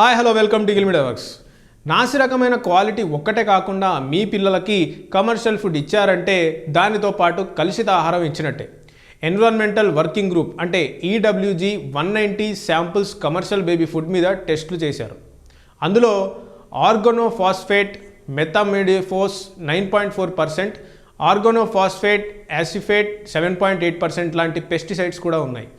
Hi hello welcome to eagle media works. నాసి రకమైన quality ఒక్కటే కాకుండా మీ పిల్లలకి కమర్షియల్ ఫుడ్ ఇచ్చారంటే దానితో పాటు కలుషిత ఆహారం ఇచ్చినట్టే. ఎన్విరాన్మెంటల్ వర్కింగ్ గ్రూప్ అంటే EWG 190 samples commercial baby food మీద టెస్టులు చేశారు. అందులో ఆర్గనోఫాస్ఫేట్, మెథామిడిఫోస్ 9.4%, ఆర్గనోఫాస్ఫేట్, యాసిఫేట్ 7.8% లాంటి పెస్టిసైడ్స్ కూడా ఉన్నాయి.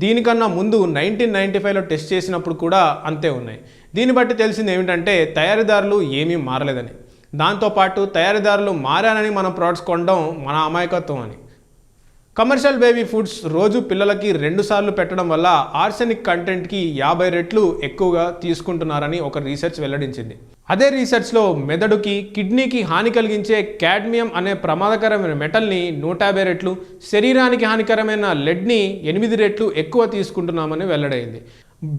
దీనికన్నా ముందు 1995లో టెస్ట్ చేసినప్పుడు కూడా అంతే ఉన్నాయి. దీన్ని బట్టి తెలిసింది ఏమిటంటే తయారీదారులు ఏమీ మారలేదని, దాంతోపాటు తయారీదారులు మారానని మనం ప్రోడక్ట్స్ కొనడం మన అమాయకత్వం అని. కమర్షియల్ బేబీ ఫుడ్స్ రోజు పిల్లలకి 2 సార్లు పెట్టడం వల్ల ఆర్సెనిక్ కంటెంట్కి 50 రెట్లు ఎక్కువగా తీసుకుంటున్నారని ఒక రీసెర్చ్ వెల్లడించింది. అదే రీసెర్చ్లో మెదడుకి, కిడ్నీకి హాని కలిగించే కాడ్మియం అనే ప్రమాదకరమైన మెటల్ని 150 రెట్లు, శరీరానికి హానికరమైన లెడ్ని 8 రెట్లు ఎక్కువ తీసుకుంటున్నామని వెల్లడైంది.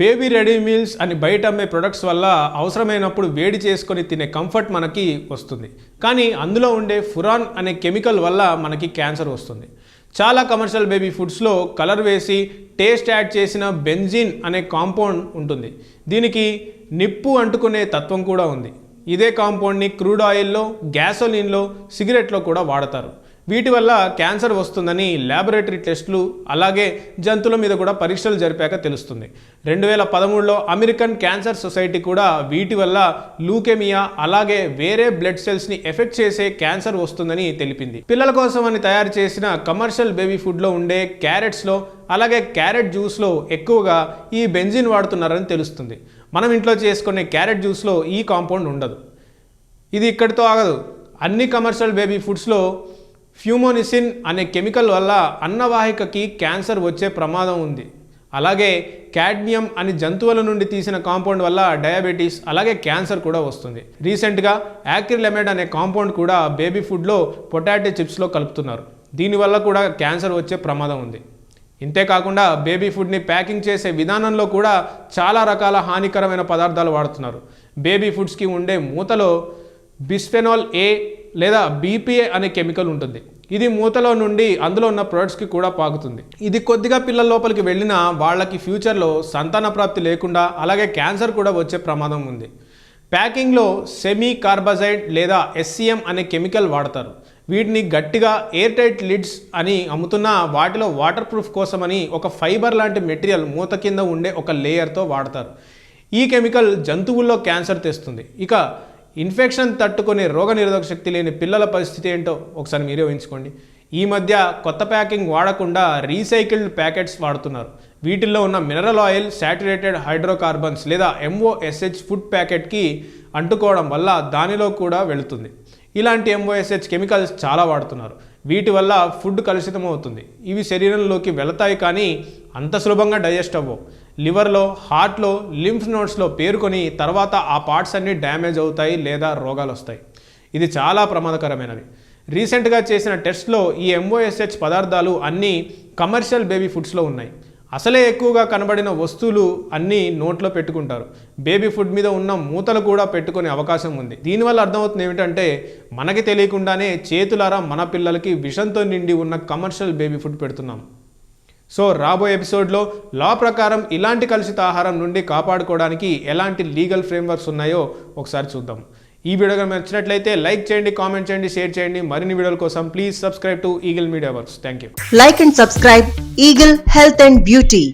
బేబీ రెడీ మీల్స్ అని బయట అమ్మే ప్రొడక్ట్స్ వల్ల అవసరమైనప్పుడు వేడి చేసుకొని తినే కంఫర్ట్ మనకి వస్తుంది, కానీ అందులో ఉండే ఫురాన్ అనే కెమికల్ వల్ల మనకి క్యాన్సర్ వస్తుంది. చాలా కమర్షియల్ బేబీ ఫుడ్స్లో కలర్ వేసి టేస్ట్ యాడ్ చేసిన బెంజిన్ అనే కాంపౌండ్ ఉంటుంది. దీనికి నిప్పు అంటుకునే తత్వం కూడా ఉంది. ఇదే కాంపౌండ్ని క్రూడ్ ఆయిల్లో, గ్యాసోలిన్లో, సిగరెట్లో కూడా వాడతారు. వీటి వల్ల క్యాన్సర్ వస్తుందని ల్యాబొరేటరీ టెస్టులు అలాగే జంతువుల మీద కూడా పరీక్షలు జరిపాక తెలుస్తుంది. 2013లో అమెరికన్ క్యాన్సర్ సొసైటీ కూడా వీటి వల్ల లూకెమియా అలాగే వేరే బ్లడ్ సెల్స్ని ఎఫెక్ట్ చేసే క్యాన్సర్ వస్తుందని తెలిపింది. పిల్లల కోసం అని తయారు చేసిన కమర్షియల్ బేబీ ఫుడ్లో ఉండే క్యారెట్స్లో అలాగే క్యారెట్ జ్యూస్లో ఎక్కువగా ఈ బెంజిన్ వాడుతున్నారని తెలుస్తుంది. మనం ఇంట్లో చేసుకునే క్యారెట్ జ్యూస్లో ఈ కాంపౌండ్ ఉండదు. ఇది ఇక్కడితో ఆగదు. అన్ని కమర్షియల్ బేబీ ఫుడ్స్లో ఫ్యూమోనిసిన్ అనే కెమికల్ వల్ల అన్నవాహికకి క్యాన్సర్ వచ్చే ప్రమాదం ఉంది. అలాగే కాడ్మియం అని జంతువుల నుండి తీసిన కాంపౌండ్ వల్ల డయాబెటీస్ అలాగే క్యాన్సర్ కూడా వస్తుంది. రీసెంట్గా యాక్రిలమైడ్ అనే కాంపౌండ్ కూడా బేబీ ఫుడ్లో పొటాటో చిప్స్లో కలుపుతున్నారు. దీనివల్ల కూడా క్యాన్సర్ వచ్చే ప్రమాదం ఉంది. ఇంతేకాకుండా బేబీ ఫుడ్ని ప్యాకింగ్ చేసే విధానంలో కూడా చాలా రకాల హానికరమైన పదార్థాలు వాడుతున్నారు. బేబీ ఫుడ్స్కి ఉండే మూతలో బిస్ఫెనాల్ ఏ లేదా బీపీఏ అనే కెమికల్ ఉంటుంది. ఇది మూతలో నుండి అందులో ఉన్న ప్రొడక్ట్స్కి కూడా పాకుతుంది. ఇది కొద్దిగా పిల్లల లోపలికి వెళ్ళినా వాళ్ళకి ఫ్యూచర్లో సంతాన ప్రాప్తి లేకుండా అలాగే క్యాన్సర్ కూడా వచ్చే ప్రమాదం ఉంది. ప్యాకింగ్లో సెమీ కార్బజైడ్ లేదా SCM అనే కెమికల్ వాడతారు. వీటిని గట్టిగా ఎయిర్ టైట్ లిడ్స్ అని అమ్ముతున్నా వాటిలో వాటర్ ప్రూఫ్ కోసమని ఒక ఫైబర్ లాంటి మెటీరియల్ మూత కింద ఉండే ఒక లేయర్తో వాడతారు. ఈ కెమికల్ జంతువుల్లో క్యాన్సర్ తెస్తుంది. ఇక ఇన్ఫెక్షన్ తట్టుకునే రోగనిరోధక శక్తి లేని పిల్లల పరిస్థితి ఏంటో ఒకసారి మీరే ఊహించుకోండి. ఈ మధ్య కొత్త ప్యాకింగ్ వాడకుండా రీసైకిల్డ్ ప్యాకెట్స్ వాడుతున్నారు. వీటిల్లో ఉన్న మినరల్ ఆయిల్, సాచురేటెడ్ హైడ్రోకార్బన్స్ లేదా MOSH ఫుడ్ ప్యాకెట్కి అంటుకోవడం వల్ల దానిలో కూడా వెళుతుంది. ఇలాంటి MOSH కెమికల్స్ చాలా వాడుతున్నారు. వీటి వల్ల ఫుడ్ కలుషితం అవుతుంది. ఇవి శరీరంలోకి వెళతాయి కానీ అంత సులభంగా డైజెస్ట్ అవ్వవు. లివర్లో, హార్ట్లో, లింఫ్ నోడ్స్లో పేరుకొని తర్వాత ఆ పార్ట్స్ అన్నీ డ్యామేజ్ అవుతాయి లేదా రోగాలు వస్తాయి. ఇది చాలా ప్రమాదకరమైనది. రీసెంట్గా చేసిన టెస్ట్లో ఈ MOSH పదార్థాలు అన్నీ కమర్షియల్ బేబీ ఫుడ్స్లో ఉన్నాయి. అసలే ఎక్కువగా కనబడిన వస్తువులు అన్నీ నోట్లో పెట్టుకుంటారు. బేబీ ఫుడ్ మీద ఉన్న మూతలు కూడా పెట్టుకునే అవకాశం ఉంది. దీనివల్ల అర్థమవుతుంది ఏమిటంటే మనకి తెలియకుండానే చేతులారా మన పిల్లలకి విషంతో నిండి ఉన్న కమర్షియల్ బేబీ ఫుడ్ పెడుతున్నాం. సో రాబోయే ఎపిసోడ్లో లా ప్రకారం ఇలాంటి కలుషిత ఆహారం నుండి కాపాడుకోవడానికి ఎలాంటి లీగల్ ఫ్రేమ్వర్క్స్ ఉన్నాయో ఒకసారి చూద్దాం. ఈ వీడియో కనుక నచ్చినట్లయితే లైక్ చేయండి, కామెంట్ చేయండి, షేర్ చేయండి. మరిన్ని వీడియోల కోసం please subscribe to eagle media works. Thank you. Like and subscribe Eagle Health and Beauty.